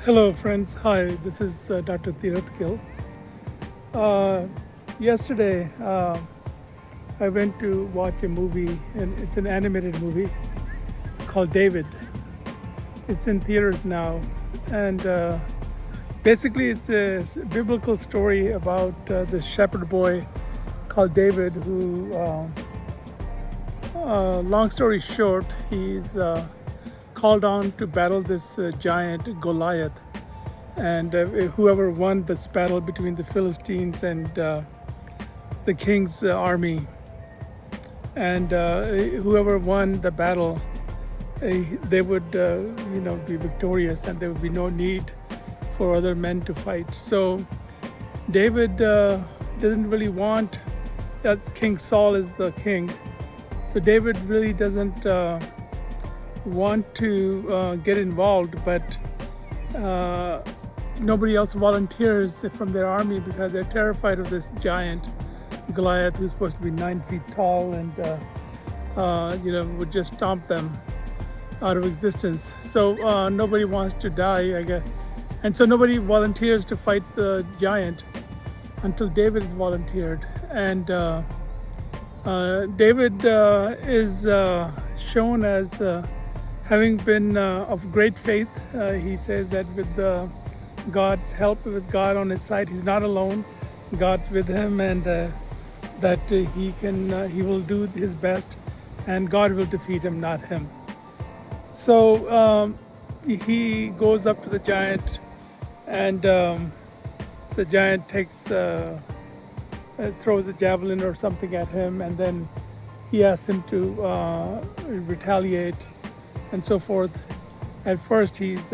Hello, friends. Hi, this is Dr. Tirath Gill. Yesterday, I went to watch a movie, and it's an animated movie called David. It's in theaters now, and basically, it's a biblical story about this shepherd boy called David, who, long story short, he's called on to battle this giant Goliath. And whoever won this battle between the Philistines and the king's army, and whoever won the battle, they would, be victorious, and there would be no need for other men to fight. So David doesn't really want that. King Saul is the king, so David really doesn't want to get involved, but nobody else volunteers from their army because they're terrified of this giant Goliath, who's supposed to be 9 feet tall and would just stomp them out of existence. So nobody wants to die, I guess, and so nobody volunteers to fight the giant until David is volunteered. And David is shown as having been of great faith. He says that with God's help, with God on his side, he's not alone. God's with him, and that he will do his best, and God will defeat him, not him. So he goes up to the giant, and the giant throws a javelin or something at him, and then he asks him to retaliate and so forth. At first, he's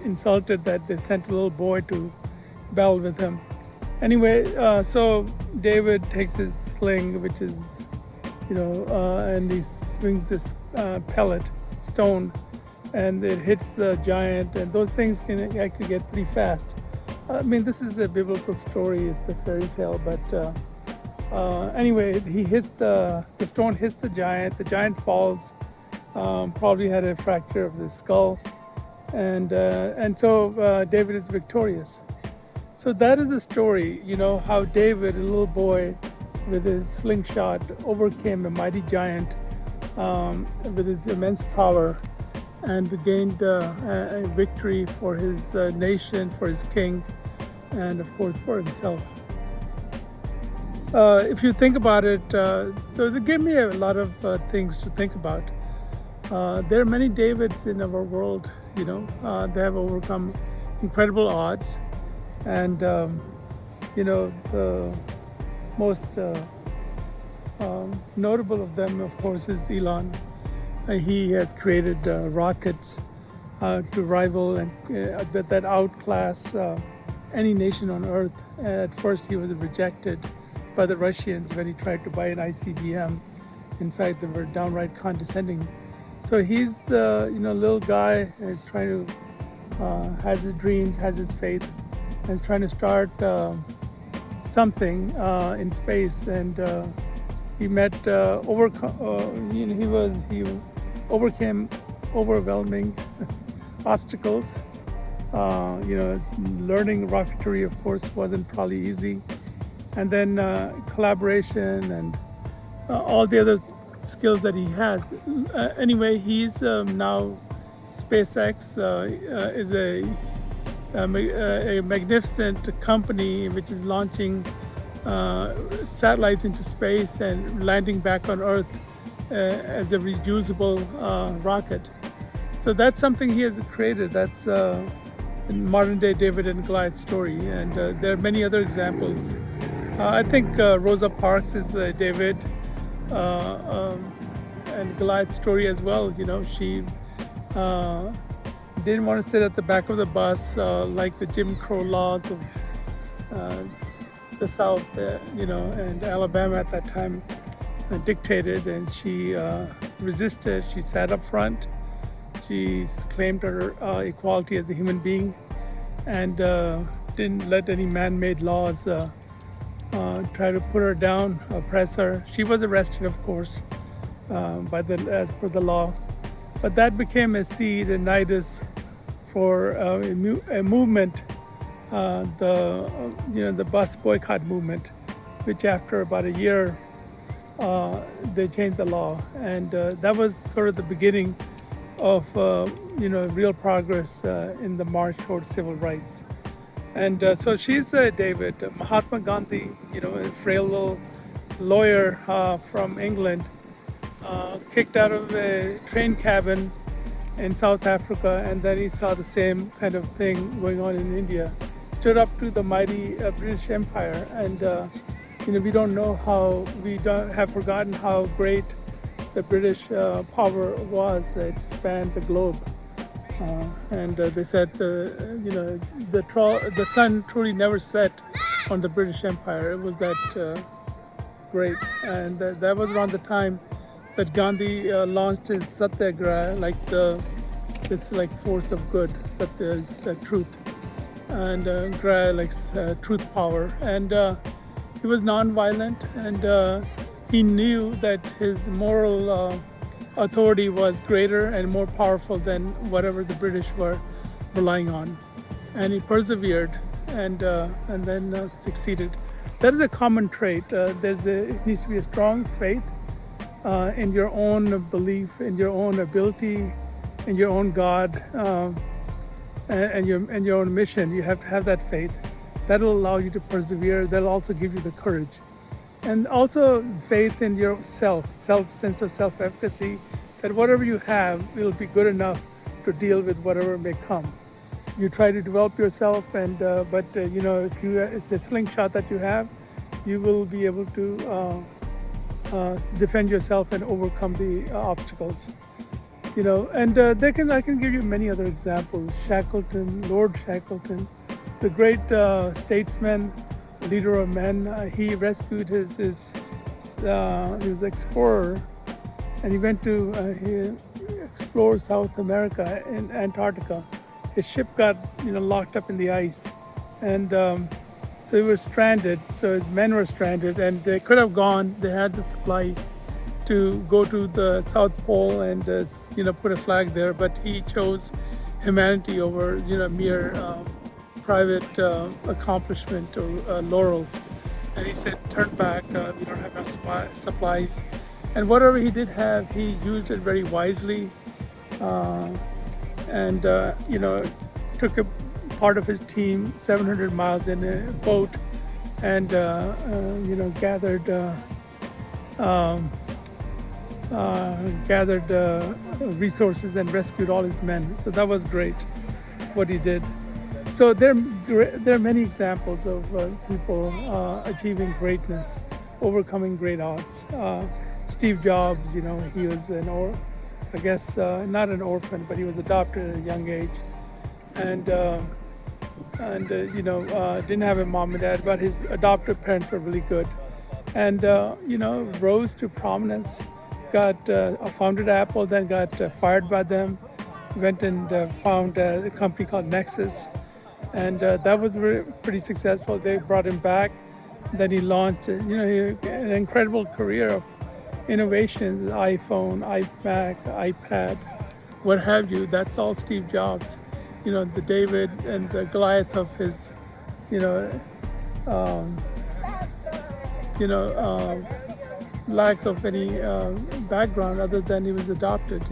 insulted that they sent a little boy to battle with him. Anyway, so David takes his sling, which is, and he swings this pellet stone, and it hits the giant. And those things can actually get pretty fast. I mean, this is a biblical story; it's a fairy tale. But anyway, the stone hits the giant. The giant falls. Probably had a fracture of the skull, and so David is victorious. So that is the story, how David, a little boy with his slingshot, overcame a mighty giant with his immense power, and gained a victory for his nation, for his king, and of course for himself. If you think about it, so they give me a lot of things to think about. There are many Davids in our world, they have overcome incredible odds. And, the most notable of them, of course, is Elon. He has created rockets to rival and that outclass any nation on Earth. At first, he was rejected by the Russians when he tried to buy an ICBM. In fact, they were downright condescending. So he's the little guy is trying to has his dreams, has his faith, and is trying to start something in space. And he met he overcame overwhelming obstacles. Learning rocketry, of course, wasn't probably easy, and then collaboration and all the other skills that he has. Anyway, he's now SpaceX is a magnificent company which is launching satellites into space and landing back on Earth as a reusable rocket. So that's something he has created. That's in modern day David and Goliath story, and there are many other examples. I think Rosa Parks is David and Goliath story as well. She didn't want to sit at the back of the bus like the Jim Crow laws of the South, and Alabama at that time dictated, and she resisted. She sat up front. She claimed her equality as a human being, and didn't let any man-made laws try to put her down, oppress her. She was arrested, of course, as per the law. But that became a seed, a nidus for a movement, the bus boycott movement, which after about a year they changed the law, and that was sort of the beginning of real progress in the march towards civil rights. And so she's David. Mahatma Gandhi, a frail little lawyer from England, kicked out of a train cabin in South Africa, and then he saw the same kind of thing going on in India, stood up to the mighty British Empire, and we don't know how, we don't have forgotten how great the British power was. It spanned the globe, and they said the sun truly never set on the British Empire. It was that great, and that was around the time that Gandhi launched his satyagraha, this force of good. Satya is truth, and graha truth power. And he was non-violent, and he knew that his moral authority was greater and more powerful than whatever the British were relying on. And he persevered, and then succeeded. That is a common trait. It needs to be a strong faith in your own belief, in your own ability, in your own God, and your own mission. You have to have that faith. That'll allow you to persevere. That'll also give you the courage. And also faith in yourself, sense of self-efficacy, that whatever you have will be good enough to deal with whatever may come. You try to develop yourself, but if it's a slingshot that you have, you will be able to defend yourself and overcome the obstacles. And I can give you many other examples. Lord Shackleton, the great statesman, leader of men. He rescued he was an explorer, and he went to explore South America in Antarctica. His ship got locked up in the ice, and so he was stranded. So his men were stranded, and they could have gone. They had the supply to go to the South Pole and put a flag there, but he chose humanity over mere private accomplishment or laurels. And he said, turn back, we don't have enough supplies. And whatever he did have, he used it very wisely, and took a part of his team 700 miles in a boat, and gathered resources and rescued all his men. So that was great what he did. So there are many examples of people achieving greatness, overcoming great odds. Steve Jobs, he was not an orphan, but he was adopted at a young age, and didn't have a mom and dad, but his adoptive parents were really good, and rose to prominence. Founded Apple, then got fired by them. Went and found a company called Nexus, and that was pretty successful. They brought him back. Then he launched, an incredible career of innovations: iPhone, iMac, iPad, what have you. That's all Steve Jobs. The David and the Goliath of his, lack of any background other than he was adopted.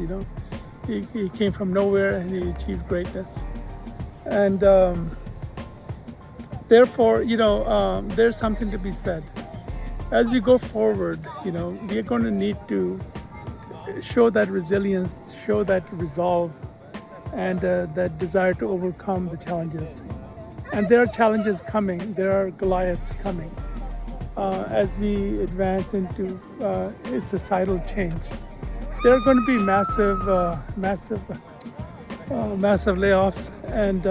He came from nowhere and he achieved greatness. And therefore, there's something to be said. As we go forward, we are going to need to show that resilience, show that resolve, and that desire to overcome the challenges. And there are challenges coming. There are Goliaths coming as we advance into societal change. There are going to be massive layoffs, and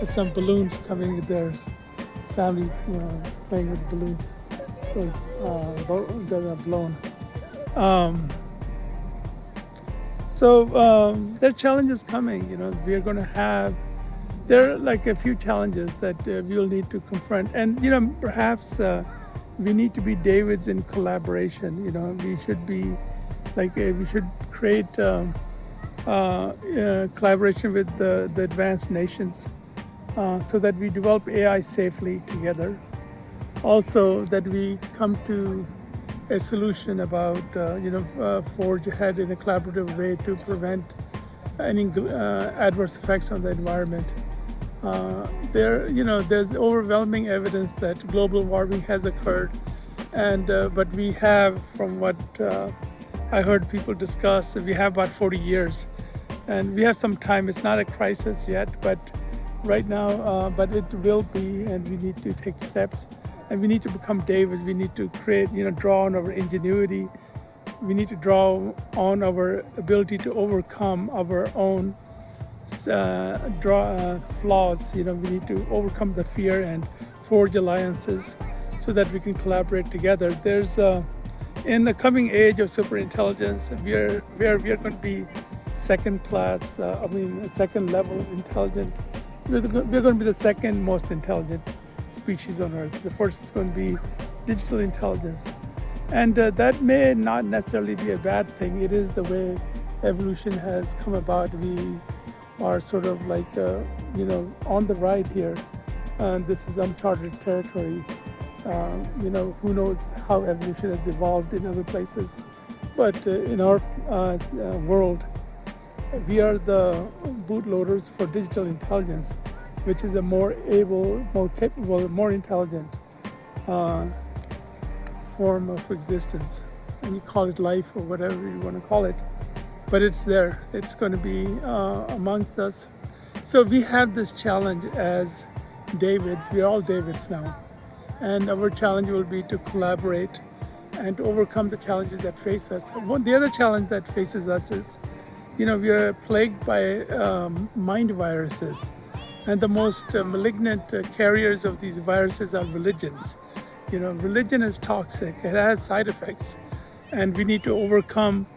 some balloons coming with their family playing with balloons that are blown. So there are challenges coming. We are going to have. There are a few challenges that we'll need to confront, and perhaps we need to be Davids in collaboration. We should be we should create collaboration with the advanced nations, so that we develop AI safely together. Also, that we come to a solution about forge ahead in a collaborative way to prevent any adverse effects on the environment. There's overwhelming evidence that global warming has occurred, and but we have, from what I heard people discuss, we have about 40 years, and we have some time. It's not a crisis yet, but right now, but it will be, and we need to take steps. And we need to become David. We need to create, draw on our ingenuity. We need to draw on our ability to overcome our own flaws. We need to overcome the fear and forge alliances so that we can collaborate together. There's in the coming age of superintelligence, we are going to be second level intelligent. We're going to be the second most intelligent species on Earth. The first is going to be digital intelligence, and that may not necessarily be a bad thing. It is the way evolution has come about. We are sort of like on the ride here, and this is uncharted territory. Who knows how evolution has evolved in other places, but in our world, we are the bootloaders for digital intelligence, which is a more able, more capable, more intelligent form of existence. And you call it life or whatever you want to call it, but it's there. It's going to be amongst us. So we have this challenge as Davids. We're all Davids now. And our challenge will be to collaborate and to overcome the challenges that face us. The other challenge that faces us is, we are plagued by mind viruses. And the most malignant carriers of these viruses are religions. Religion is toxic. It has side effects. And we need to overcome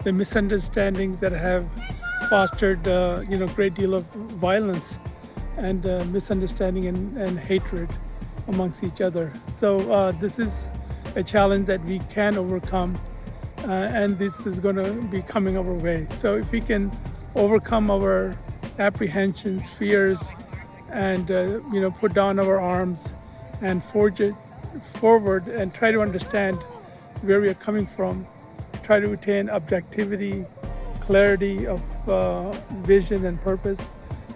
the misunderstandings that have fostered, great deal of violence and misunderstanding and hatred amongst each other. So this is a challenge that we can overcome, and this is going to be coming our way. So if we can overcome our apprehensions, fears, and put down our arms and forge it forward and try to understand where we are coming from, try to attain objectivity, clarity of vision and purpose,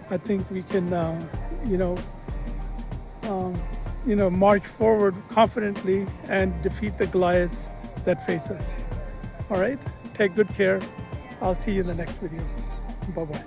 I think we can march forward confidently and defeat the Goliaths that face us. All right, take good care. I'll see you in the next video. Bye-bye.